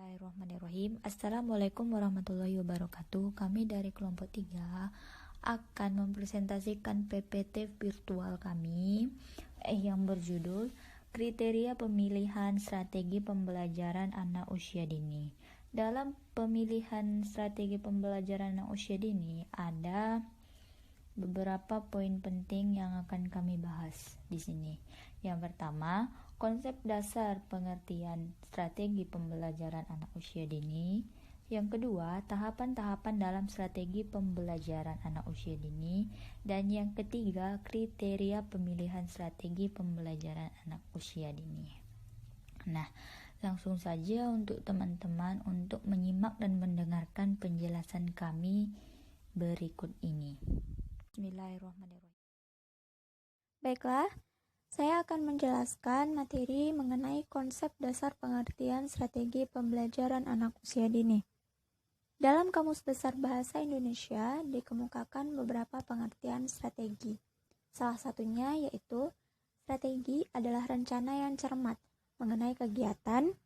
Bismillahirrahmanirrahim. Assalamualaikum warahmatullahi wabarakatuh. Kami dari kelompok 3 akan mempresentasikan PPT virtual kami yang berjudul Kriteria Pemilihan Strategi Pembelajaran Anak Usia Dini. Dalam pemilihan strategi pembelajaran anak usia dini ada beberapa poin penting yang akan kami bahas di sini. Yang pertama, konsep dasar pengertian strategi pembelajaran anak usia dini. Yang kedua, tahapan-tahapan dalam strategi pembelajaran anak usia dini. Dan yang ketiga, kriteria pemilihan strategi pembelajaran anak usia dini. Nah, langsung saja untuk teman-teman untuk menyimak dan mendengarkan penjelasan kami berikut ini. Bismillahirrahmanirrahim. Baiklah, saya akan menjelaskan materi mengenai konsep dasar pengertian strategi pembelajaran anak usia dini. Dalam Kamus Besar Bahasa Indonesia dikemukakan beberapa pengertian strategi. Salah satunya yaitu strategi adalah rencana yang cermat mengenai kegiatan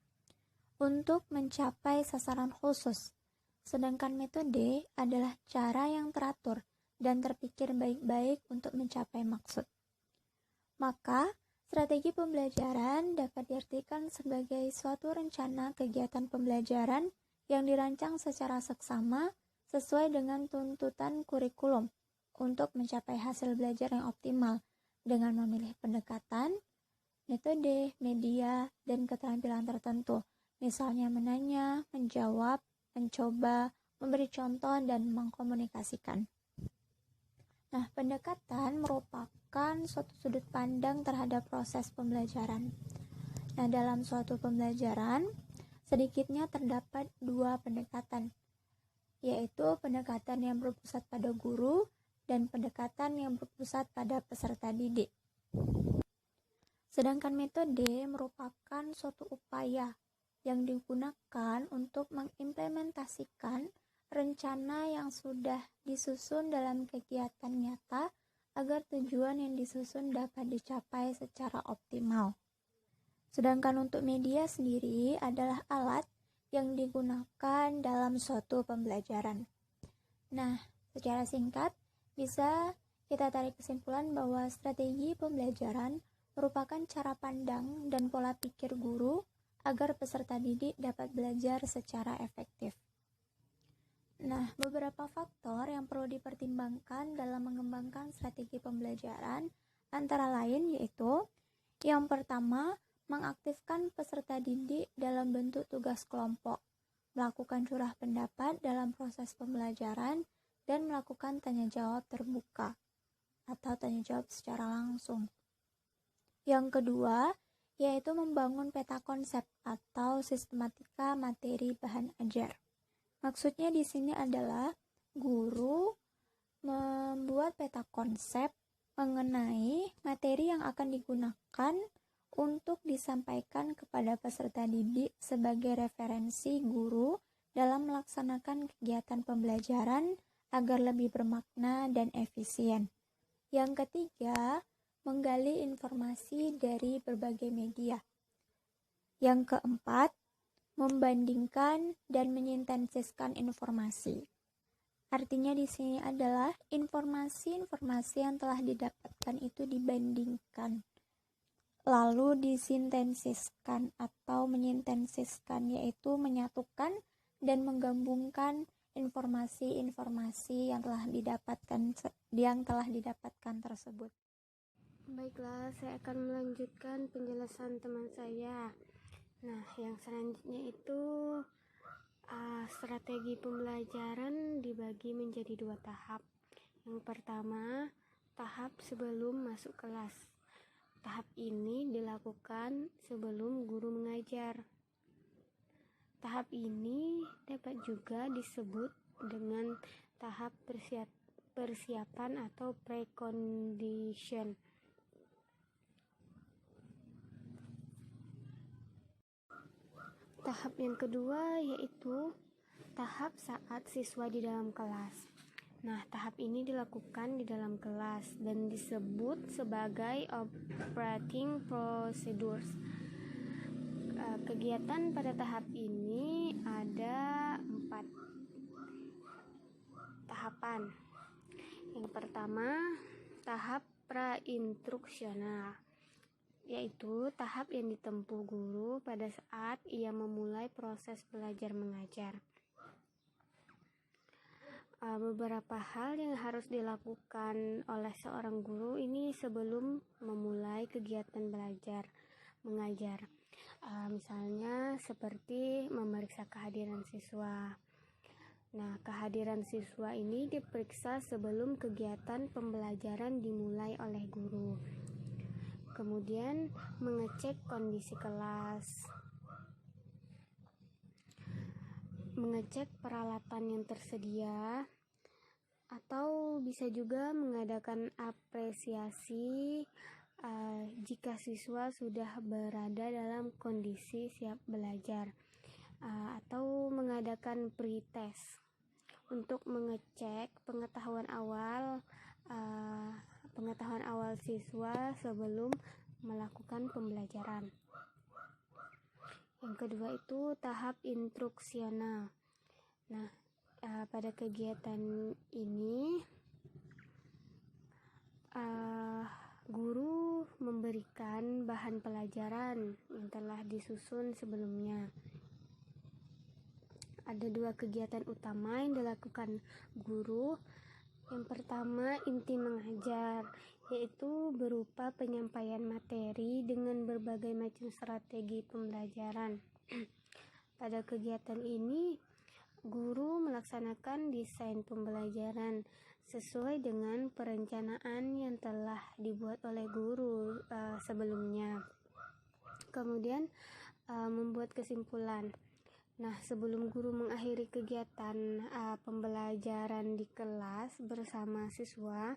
untuk mencapai sasaran khusus. Sedangkan metode adalah cara yang teratur dan terpikir baik-baik untuk mencapai maksud. Maka, strategi pembelajaran dapat diartikan sebagai suatu rencana kegiatan pembelajaran yang dirancang secara seksama sesuai dengan tuntutan kurikulum untuk mencapai hasil belajar yang optimal dengan memilih pendekatan, metode, media, dan keterampilan tertentu, misalnya menanya, menjawab, mencoba, memberi contoh, dan mengkomunikasikan. Nah, pendekatan merupakan suatu sudut pandang terhadap proses pembelajaran. Nah, dalam suatu pembelajaran, sedikitnya terdapat dua pendekatan, yaitu pendekatan yang berpusat pada guru dan pendekatan yang berpusat pada peserta didik. Sedangkan metode merupakan suatu upaya yang digunakan untuk mengimplementasikan rencana yang sudah disusun dalam kegiatan nyata agar tujuan yang disusun dapat dicapai secara optimal. Sedangkan untuk media sendiri adalah alat yang digunakan dalam suatu pembelajaran. Nah, secara singkat bisa kita tarik kesimpulan bahwa strategi pembelajaran merupakan cara pandang dan pola pikir guru agar peserta didik dapat belajar secara efektif. Nah, beberapa faktor yang perlu dipertimbangkan dalam mengembangkan strategi pembelajaran antara lain yaitu yang pertama, mengaktifkan peserta didik dalam bentuk tugas kelompok, melakukan curah pendapat dalam proses pembelajaran, dan melakukan tanya jawab terbuka atau tanya jawab secara langsung. Yang kedua, yaitu membangun peta konsep atau sistematika materi bahan ajar. Maksudnya di sini adalah guru membuat peta konsep mengenai materi yang akan digunakan untuk disampaikan kepada peserta didik sebagai referensi guru dalam melaksanakan kegiatan pembelajaran agar lebih bermakna dan efisien. Yang ketiga, menggali informasi dari berbagai media. Yang keempat, membandingkan dan menyintesiskan informasi. Artinya di sini adalah informasi-informasi yang telah didapatkan itu dibandingkan, lalu disintesiskan atau menyintesiskan, yaitu menyatukan dan menggabungkan informasi-informasi yang telah didapatkan tersebut. Baiklah, saya akan melanjutkan penjelasan teman saya. Nah, yang selanjutnya itu strategi pembelajaran dibagi menjadi dua tahap. Yang pertama, tahap sebelum masuk kelas. Tahap ini dilakukan sebelum guru mengajar. Tahap ini dapat juga disebut dengan tahap persiapan atau precondition. Tahap yang kedua yaitu tahap saat siswa di dalam kelas. Nah, tahap ini dilakukan di dalam kelas dan disebut sebagai operating procedures. Kegiatan pada tahap ini tahapan. Yang pertama, tahap prainstruksional, yaitu tahap yang ditempuh guru pada saat ia memulai proses belajar mengajar. Beberapa hal yang harus dilakukan oleh seorang guru ini sebelum memulai kegiatan belajar mengajar. Misalnya seperti memeriksa kehadiran siswa. Nah, kehadiran siswa ini diperiksa sebelum kegiatan pembelajaran dimulai oleh guru. Kemudian mengecek kondisi kelas, mengecek peralatan yang tersedia, atau bisa juga mengadakan apresiasi jika siswa sudah berada dalam kondisi siap belajar, atau mengadakan pretest untuk mengecek pengetahuan awal siswa sebelum melakukan pembelajaran. Yang kedua itu tahap instruksional. Nah, pada kegiatan ini guru memberikan bahan pelajaran yang telah disusun sebelumnya. Ada dua kegiatan utama yang dilakukan guru. Yang pertama, inti mengajar, yaitu berupa penyampaian materi dengan berbagai macam strategi pembelajaran. Pada kegiatan ini, guru melaksanakan desain pembelajaran sesuai dengan perencanaan yang telah dibuat oleh guru sebelumnya. Kemudian membuat kesimpulan. Nah, sebelum guru mengakhiri kegiatan pembelajaran di kelas bersama siswa,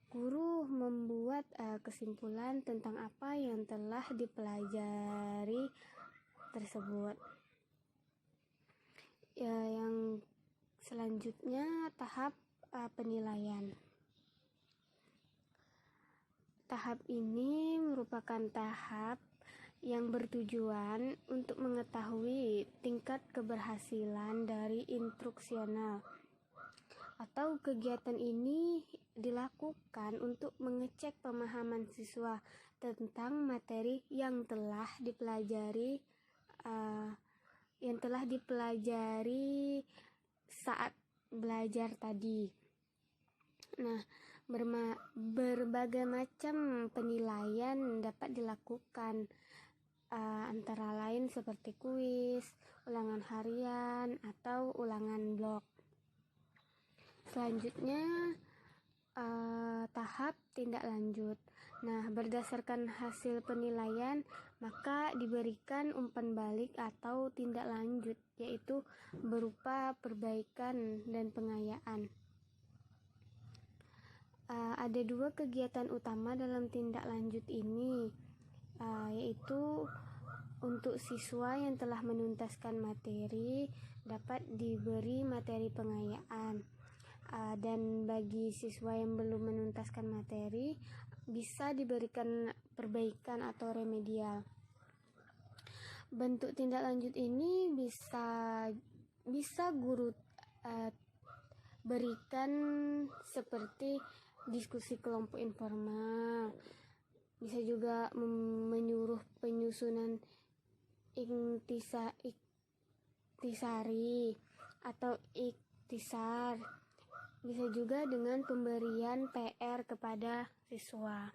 guru membuat kesimpulan tentang apa yang telah dipelajari tersebut. Yang selanjutnya tahap penilaian. Tahap ini merupakan tahap yang bertujuan untuk mengetahui tingkat keberhasilan dari instruksional, atau kegiatan ini dilakukan untuk mengecek pemahaman siswa tentang materi yang telah dipelajari saat belajar tadi. Nah, berbagai macam penilaian dapat dilakukan, antara lain seperti kuis, ulangan harian, atau ulangan blok. Selanjutnya tahap tindak lanjut. Nah, berdasarkan hasil penilaian, maka diberikan umpan balik atau tindak lanjut, yaitu berupa perbaikan dan pengayaan. Ada dua kegiatan utama dalam tindak lanjut ini, yaitu untuk siswa yang telah menuntaskan materi dapat diberi materi pengayaan, dan bagi siswa yang belum menuntaskan materi bisa diberikan perbaikan atau remedial. Bentuk tindak lanjut ini bisa guru berikan seperti diskusi kelompok informal, bisa juga menyuruh penyusunan iktisari atau iktisar, bisa juga dengan pemberian PR kepada siswa.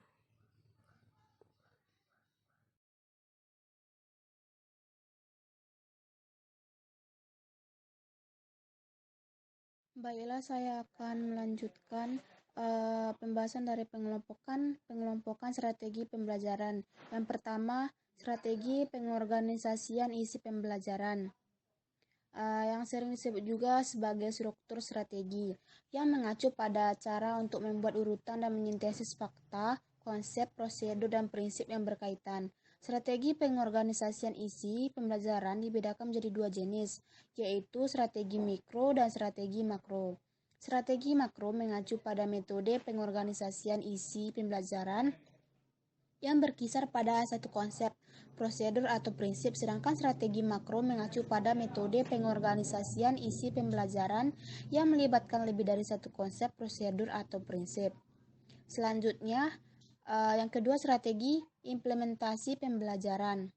Baiklah, saya akan melanjutkan pembahasan dari pengelompokan strategi pembelajaran. Yang pertama, strategi pengorganisasian isi pembelajaran, yang sering disebut juga sebagai struktur strategi, yang mengacu pada cara untuk membuat urutan dan menyintesis fakta, konsep, prosedur, dan prinsip yang berkaitan. Strategi pengorganisasian isi pembelajaran dibedakan menjadi dua jenis, yaitu strategi mikro dan strategi makro. Strategi makro mengacu pada metode pengorganisasian isi pembelajaran yang berkisar pada satu konsep, prosedur atau prinsip, sedangkan strategi makro mengacu pada metode pengorganisasian isi pembelajaran yang melibatkan lebih dari satu konsep, prosedur, atau prinsip. Selanjutnya, yang kedua, strategi implementasi pembelajaran.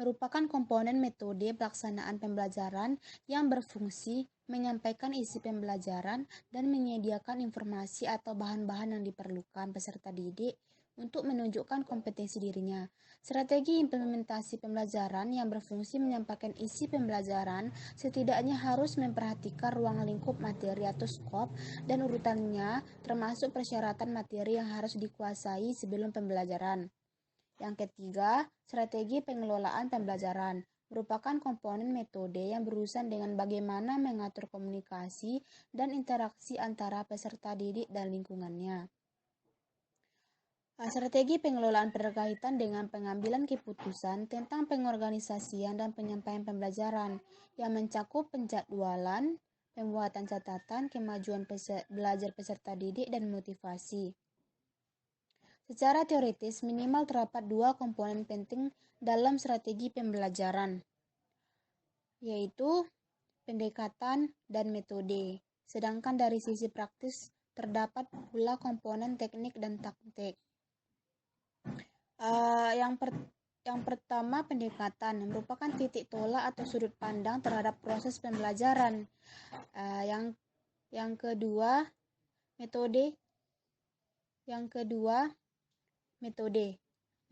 Merupakan komponen metode pelaksanaan pembelajaran yang berfungsi menyampaikan isi pembelajaran dan menyediakan informasi atau bahan-bahan yang diperlukan peserta didik untuk menunjukkan kompetensi dirinya. Strategi implementasi pembelajaran yang berfungsi menyampaikan isi pembelajaran setidaknya harus memperhatikan ruang lingkup materi atau skop dan urutannya, termasuk persyaratan materi yang harus dikuasai sebelum pembelajaran. Yang ketiga, strategi pengelolaan pembelajaran merupakan komponen metode yang berurusan dengan bagaimana mengatur komunikasi dan interaksi antara peserta didik dan lingkungannya. Strategi pengelolaan berkaitan dengan pengambilan keputusan tentang pengorganisasian dan penyampaian pembelajaran yang mencakup penjadwalan, pembuatan catatan, kemajuan belajar peserta didik, dan motivasi. Secara teoritis, minimal terdapat dua komponen penting dalam strategi pembelajaran, yaitu pendekatan dan metode. Sedangkan dari sisi praktis, terdapat pula komponen teknik dan taktik. Yang pertama, pendekatan merupakan titik tolak atau sudut pandang terhadap proses pembelajaran. Yang kedua, metode. Metode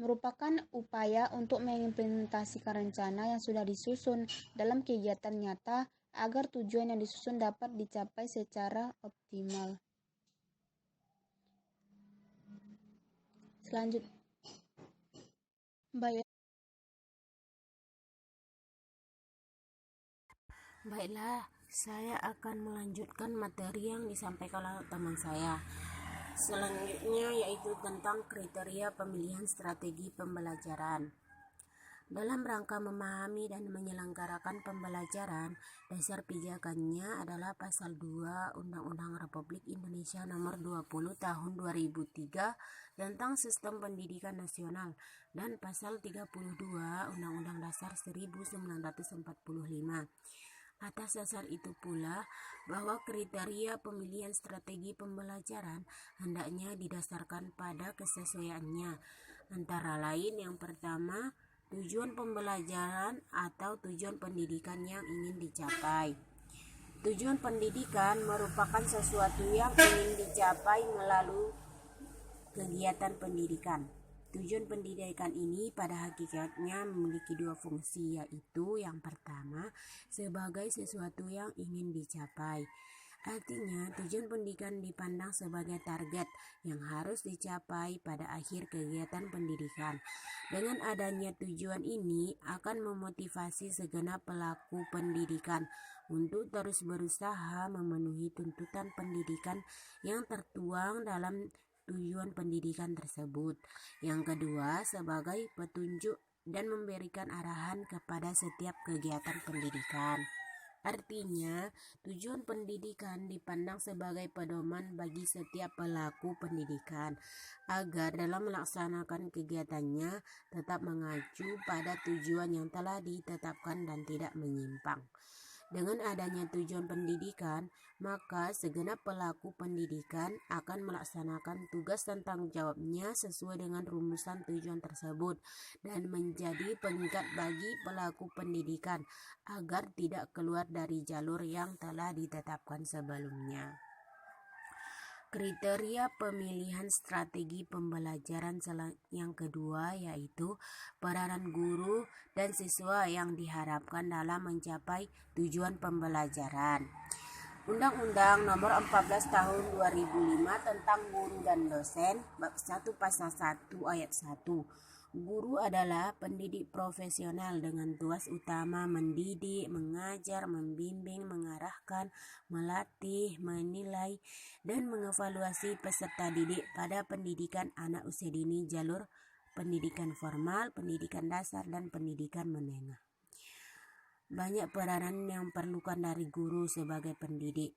merupakan upaya untuk mengimplementasikan rencana yang sudah disusun dalam kegiatan nyata agar tujuan yang disusun dapat dicapai secara optimal. Selanjutnya, Baiklah, saya akan melanjutkan materi yang disampaikan oleh teman saya. Selanjutnya yaitu tentang kriteria pemilihan strategi pembelajaran. Dalam rangka memahami dan menyelenggarakan pembelajaran, dasar pijakannya adalah Pasal 2 Undang-Undang Republik Indonesia Nomor 20 Tahun 2003 tentang Sistem Pendidikan Nasional dan Pasal 32 Undang-Undang Dasar 1945. Atas dasar itu pula, bahwa kriteria pemilihan strategi pembelajaran hendaknya didasarkan pada kesesuaiannya. Antara lain, yang pertama, tujuan pembelajaran atau tujuan pendidikan yang ingin dicapai. Tujuan pendidikan merupakan sesuatu yang ingin dicapai melalui kegiatan pendidikan. Tujuan pendidikan ini pada hakikatnya memiliki dua fungsi, yaitu yang pertama sebagai sesuatu yang ingin dicapai. Artinya, tujuan pendidikan dipandang sebagai target yang harus dicapai pada akhir kegiatan pendidikan. Dengan adanya tujuan ini akan memotivasi segenap pelaku pendidikan untuk terus berusaha memenuhi tuntutan pendidikan yang tertuang dalam tujuan pendidikan tersebut. Yang kedua, sebagai petunjuk dan memberikan arahan kepada setiap kegiatan pendidikan. Artinya, tujuan pendidikan dipandang sebagai pedoman bagi setiap pelaku pendidikan agar dalam melaksanakan kegiatannya tetap mengacu pada tujuan yang telah ditetapkan dan tidak menyimpang. Dengan adanya tujuan pendidikan, maka segenap pelaku pendidikan akan melaksanakan tugas dan tanggung jawabnya sesuai dengan rumusan tujuan tersebut dan menjadi pengingat bagi pelaku pendidikan agar tidak keluar dari jalur yang telah ditetapkan sebelumnya. Kriteria pemilihan strategi pembelajaran yang kedua yaitu peranan guru dan siswa yang diharapkan dalam mencapai tujuan pembelajaran. Undang-Undang Nomor 14 Tahun 2005 tentang Guru dan Dosen, Bab 1 Pasal 1 Ayat 1. Guru adalah pendidik profesional dengan tugas utama mendidik, mengajar, membimbing, mengarahkan, melatih, menilai, dan mengevaluasi peserta didik pada pendidikan anak usia dini jalur pendidikan formal, pendidikan dasar, dan pendidikan menengah. Banyak peranan yang diperlukan dari guru sebagai pendidik.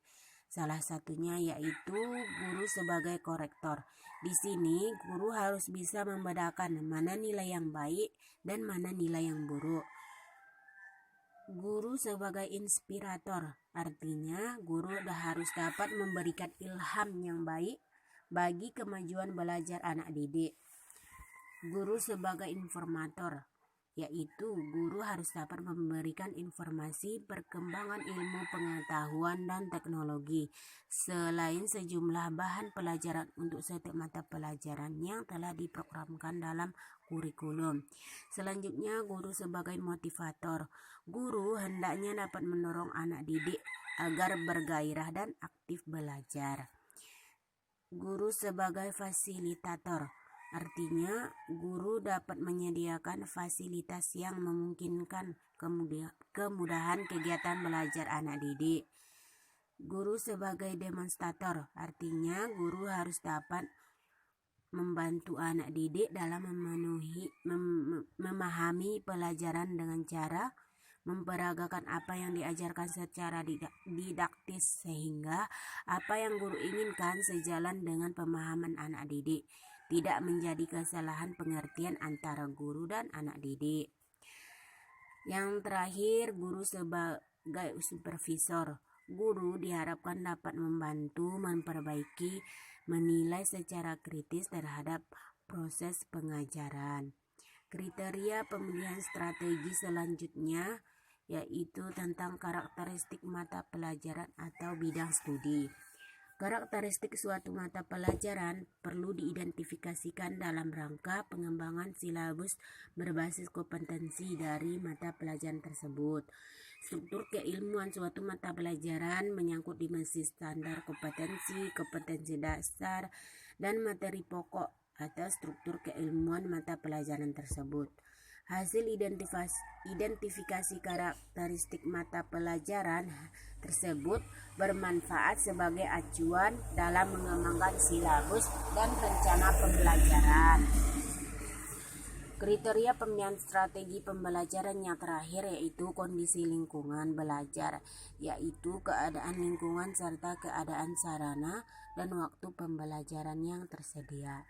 Salah satunya yaitu guru sebagai korektor. Di sini guru harus bisa membedakan mana nilai yang baik dan mana nilai yang buruk. Guru sebagai inspirator, artinya guru harus dapat memberikan ilham yang baik bagi kemajuan belajar anak didik. Guru sebagai informator, yaitu guru harus dapat memberikan informasi perkembangan ilmu pengetahuan dan teknologi, selain sejumlah bahan pelajaran untuk setiap mata pelajaran yang telah diprogramkan dalam kurikulum. Selanjutnya, guru sebagai motivator. Guru hendaknya dapat mendorong anak didik agar bergairah dan aktif belajar. Guru sebagai fasilitator, artinya guru dapat menyediakan fasilitas yang memungkinkan kemudahan kegiatan belajar anak didik. Guru sebagai demonstrator, artinya guru harus dapat membantu anak didik dalam memahami pelajaran dengan cara memperagakan apa yang diajarkan secara didaktis, sehingga apa yang guru inginkan sejalan dengan pemahaman anak didik, tidak menjadi kesalahan pengertian antara guru dan anak didik. Yang terakhir, guru sebagai supervisor. Guru diharapkan dapat membantu, memperbaiki, menilai secara kritis terhadap proses pengajaran. Kriteria pemilihan strategi selanjutnya yaitu tentang karakteristik mata pelajaran atau bidang studi. Karakteristik suatu mata pelajaran perlu diidentifikasikan dalam rangka pengembangan silabus berbasis kompetensi dari mata pelajaran tersebut. Struktur keilmuan suatu mata pelajaran menyangkut dimensi standar kompetensi, kompetensi dasar, dan materi pokok atau struktur keilmuan mata pelajaran tersebut. Hasil identifikasi karakteristik mata pelajaran tersebut bermanfaat sebagai acuan dalam mengembangkan silabus dan rencana pembelajaran. Kriteria pemilihan strategi pembelajaran yang terakhir yaitu kondisi lingkungan belajar, yaitu keadaan lingkungan serta keadaan sarana dan waktu pembelajaran yang tersedia.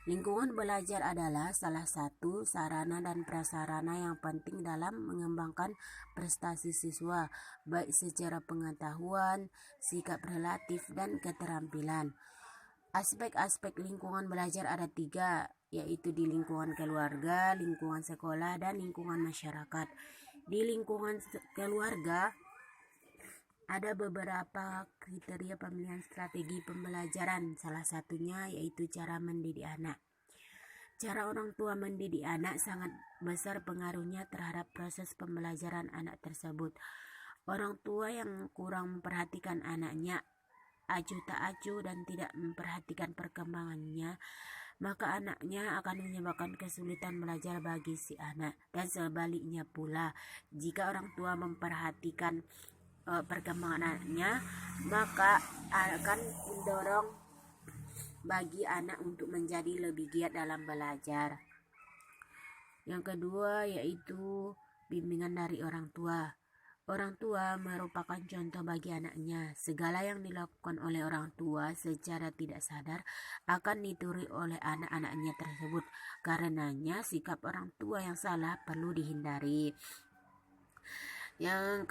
Lingkungan belajar adalah salah satu sarana dan prasarana yang penting dalam mengembangkan prestasi siswa, baik secara pengetahuan, sikap relatif, dan keterampilan. Aspek-aspek lingkungan belajar ada 3, yaitu di lingkungan keluarga, lingkungan sekolah, dan lingkungan masyarakat. Di lingkungan keluarga, ada beberapa kriteria pemilihan strategi pembelajaran, salah satunya yaitu cara mendidik anak. Cara orang tua mendidik anak sangat besar pengaruhnya terhadap proses pembelajaran anak tersebut. Orang tua yang kurang memperhatikan anaknya, acuh tak acuh dan tidak memperhatikan perkembangannya, maka anaknya akan menyebabkan kesulitan belajar bagi si anak. Dan sebaliknya pula, jika orang tua memperhatikan perkembangan anaknya, maka akan mendorong bagi anak untuk menjadi lebih giat dalam belajar. Yang kedua yaitu bimbingan dari orang tua. Orang tua merupakan contoh bagi anaknya. Segala yang dilakukan oleh orang tua secara tidak sadar akan ditiru oleh anak-anaknya tersebut. Karenanya sikap orang tua yang salah perlu dihindari. Yang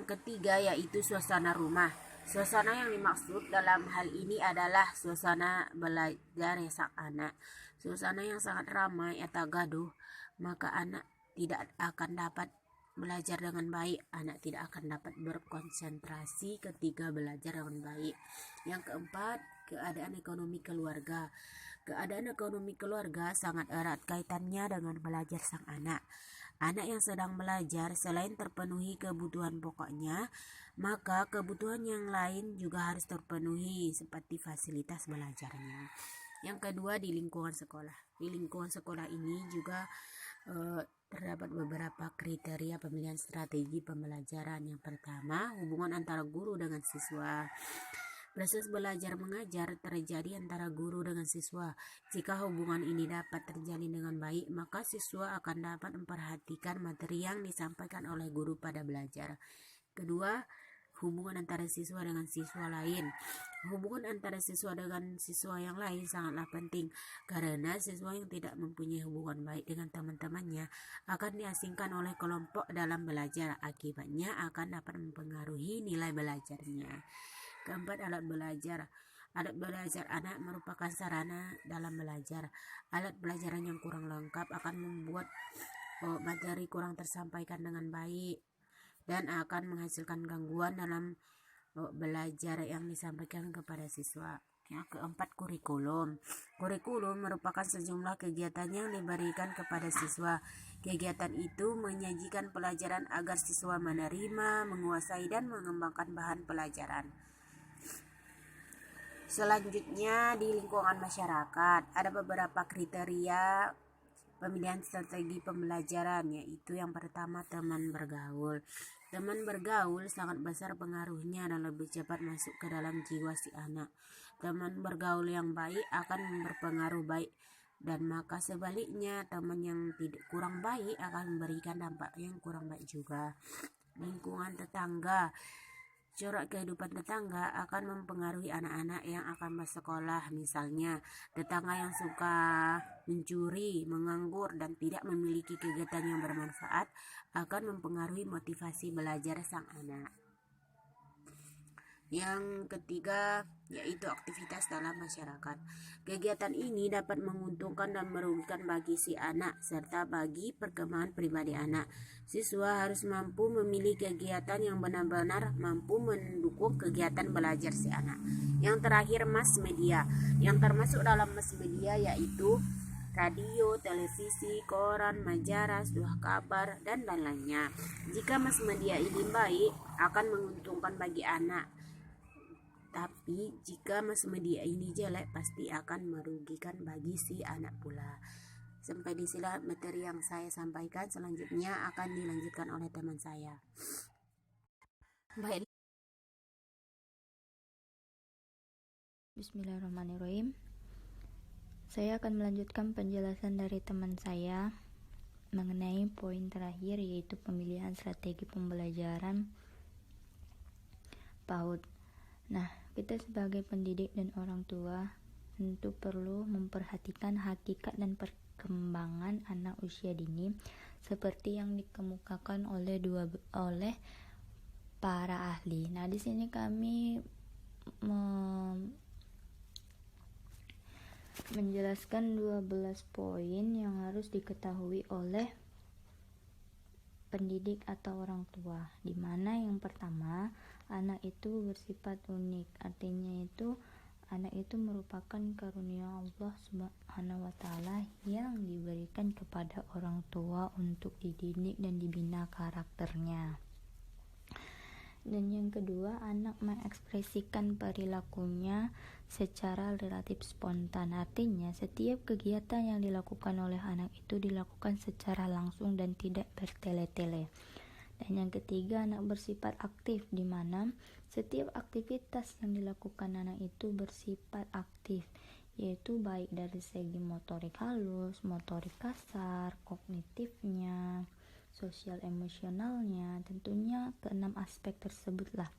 ketiga yaitu suasana rumah. Suasana yang dimaksud dalam hal ini adalah suasana belajar yang sang anak. Suasana yang sangat ramai atau gaduh, maka anak tidak akan dapat belajar dengan baik. Anak tidak akan dapat berkonsentrasi ketika belajar dengan baik. Yang keempat, keadaan ekonomi keluarga. Keadaan ekonomi keluarga sangat erat kaitannya dengan belajar sang anak. Anak yang sedang belajar selain terpenuhi kebutuhan pokoknya, maka kebutuhan yang lain juga harus terpenuhi seperti fasilitas belajarnya. Yang kedua, di lingkungan sekolah. Di lingkungan sekolah ini juga terdapat beberapa kriteria pemilihan strategi pembelajaran. Yang pertama, hubungan antara guru dengan siswa. Proses belajar mengajar terjadi antara guru dengan siswa. Jika hubungan ini dapat terjalin dengan baik, maka siswa akan dapat memperhatikan materi yang disampaikan oleh guru pada belajar. Kedua, hubungan antara siswa dengan siswa lain. Hubungan antara siswa dengan siswa yang lain sangatlah penting, karena siswa yang tidak mempunyai hubungan baik dengan teman-temannya akan diasingkan oleh kelompok dalam belajar. Akibatnya akan dapat mempengaruhi nilai belajarnya. Keempat, alat belajar. Alat belajar anak merupakan sarana dalam belajar. Alat pelajaran yang kurang lengkap akan membuat materi kurang tersampaikan dengan baik dan akan menghasilkan gangguan dalam belajar yang disampaikan kepada siswa. Yang keempat, kurikulum. Kurikulum merupakan sejumlah kegiatan yang diberikan kepada siswa. Kegiatan itu menyajikan pelajaran agar siswa menerima, menguasai, dan mengembangkan bahan pelajaran. Selanjutnya, di lingkungan masyarakat ada beberapa kriteria pemilihan strategi pembelajaran, yaitu yang pertama, teman bergaul. Teman bergaul sangat besar pengaruhnya dan lebih cepat masuk ke dalam jiwa si anak. Teman bergaul yang baik akan berpengaruh baik, dan maka sebaliknya teman yang tidak kurang baik akan memberikan dampak yang kurang baik juga. Lingkungan tetangga. Corak kehidupan tetangga akan mempengaruhi anak-anak yang akan bersekolah. Misalnya, tetangga yang suka mencuri, menganggur, dan tidak memiliki kegiatan yang bermanfaat akan mempengaruhi motivasi belajar sang anak. Yang ketiga, yaitu aktivitas dalam masyarakat. Kegiatan ini dapat menguntungkan dan merugikan bagi si anak serta bagi perkembangan pribadi anak. Siswa harus mampu memilih kegiatan yang benar-benar mampu mendukung kegiatan belajar si anak. Yang terakhir, mass media. Yang termasuk dalam mass media yaitu radio, televisi, koran, majalah, surat kabar, dan lain-lainnya. Jika mass media ini baik, akan menguntungkan bagi anak. Tapi jika mass media ini jelek, pasti akan merugikan bagi si anak pula. Sampai di sini materi yang saya sampaikan. Selanjutnya akan dilanjutkan oleh teman saya. Baik. Bismillahirrahmanirrahim. Saya akan melanjutkan penjelasan dari teman saya mengenai poin terakhir, yaitu pemilihan strategi pembelajaran PAUD. Nah, kita sebagai pendidik dan orang tua tentu perlu memperhatikan hakikat dan perkembangan anak usia dini seperti yang dikemukakan oleh para ahli. Nah, di sini kami menjelaskan 12 poin yang harus diketahui oleh pendidik atau orang tua, di mana yang pertama, anak itu bersifat unik. Artinya itu anak itu merupakan karunia Allah Subhanahu wa taala yang diberikan kepada orang tua untuk dididik dan dibina karakternya. Dan yang kedua, anak mengekspresikan perilakunya secara relatif spontan. Artinya setiap kegiatan yang dilakukan oleh anak itu dilakukan secara langsung dan tidak bertele-tele. Dan yang ketiga, anak bersifat aktif, di mana setiap aktivitas yang dilakukan anak itu bersifat aktif, yaitu baik dari segi motorik halus, motorik kasar, kognitifnya, sosial emosionalnya, tentunya keenam aspek tersebutlah.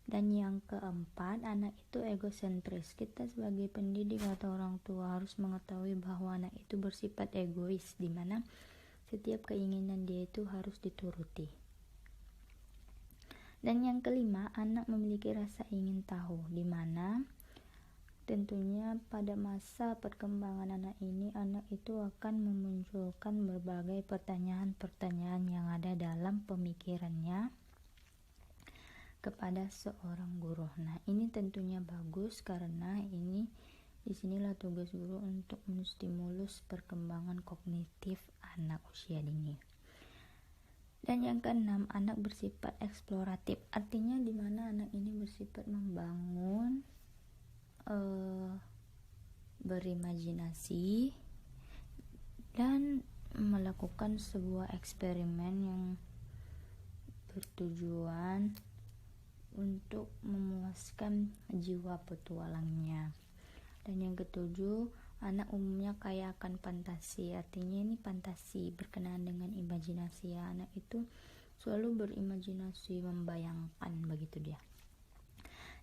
Dan yang keempat, anak itu egosentris. Kita sebagai pendidik atau orang tua harus mengetahui bahwa anak itu bersifat egois, di mana setiap keinginan dia itu harus dituruti. Dan yang kelima, anak memiliki rasa ingin tahu, di mana tentunya pada masa perkembangan anak ini, anak itu akan memunculkan berbagai pertanyaan-pertanyaan yang ada dalam pemikirannya kepada seorang guru. Nah, ini tentunya bagus karena disinilah tugas guru untuk menstimulus perkembangan kognitif anak usia dini. Dan yang keenam, anak bersifat eksploratif. Artinya di mana anak ini bersifat membangun, berimajinasi dan melakukan sebuah eksperimen yang bertujuan untuk memuaskan jiwa petualangnya. Dan yang ketujuh, anak umumnya kaya akan fantasi. Artinya ini fantasi berkenaan dengan imajinasi. Anak itu selalu berimajinasi, membayangkan, begitu dia.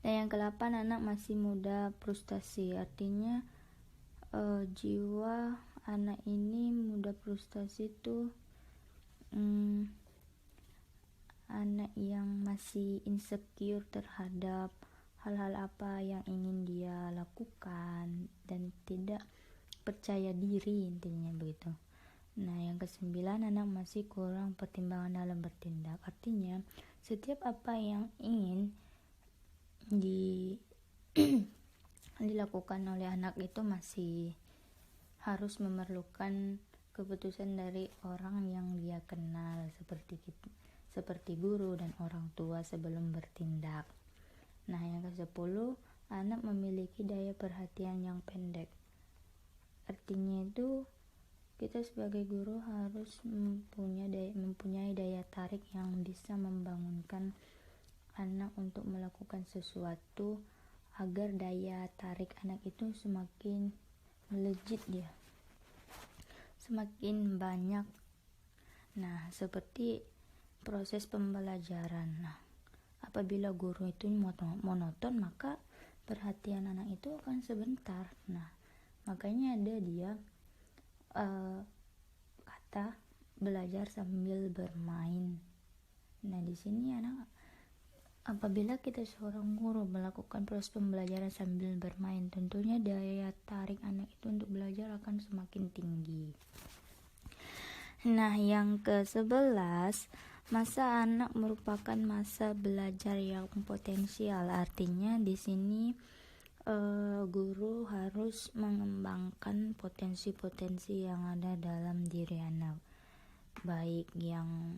Dan yang ke-8, anak masih muda frustasi, artinya jiwa anak ini muda frustasi itu anak yang masih insecure terhadap hal-hal apa yang ingin dia lakukan dan tidak percaya diri, intinya begitu. Nah, yang ke-9, anak masih kurang pertimbangan dalam bertindak, artinya setiap apa yang ingin dilakukan oleh anak itu masih harus memerlukan keputusan dari orang yang dia kenal, seperti guru dan orang tua sebelum bertindak. Nah, yang ke-10, anak memiliki daya perhatian yang pendek, artinya itu kita sebagai guru harus mempunyai daya tarik yang bisa membangunkan anak untuk melakukan sesuatu agar daya tarik anak itu semakin melejit, dia semakin banyak. Nah, seperti proses pembelajaran. Nah, apabila guru itu monoton, maka perhatian anak itu akan sebentar. Nah, makanya ada dia kata belajar sambil bermain. Nah, di sini anak, apabila kita seorang guru melakukan proses pembelajaran sambil bermain, tentunya daya tarik anak itu untuk belajar akan semakin tinggi. Nah, yang ke-11, masa anak merupakan masa belajar yang potensial, artinya di sini guru harus mengembangkan potensi-potensi yang ada dalam diri anak, baik yang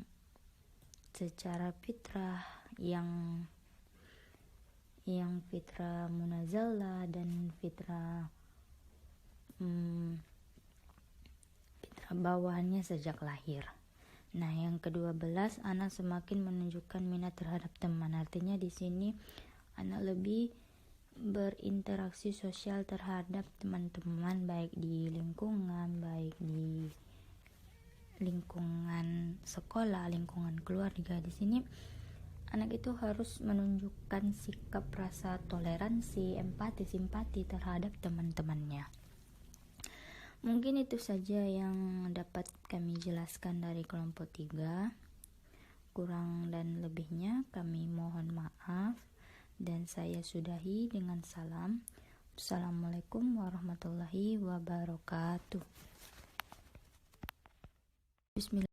secara fitrah, yang fitrah munazzalah dan fitrah bawahannya sejak lahir. Nah, yang ke-12, anak semakin menunjukkan minat terhadap teman, artinya di sini anak lebih berinteraksi sosial terhadap teman-teman, baik di lingkungan sekolah, lingkungan keluarga. Di sini anak itu harus menunjukkan sikap rasa toleransi, empati, simpati terhadap teman-temannya. Mungkin itu saja yang dapat kami jelaskan dari kelompok 3. Kurang dan lebihnya kami mohon maaf, dan saya sudahi dengan salam. Assalamualaikum warahmatullahi wabarakatuh. Bismillah.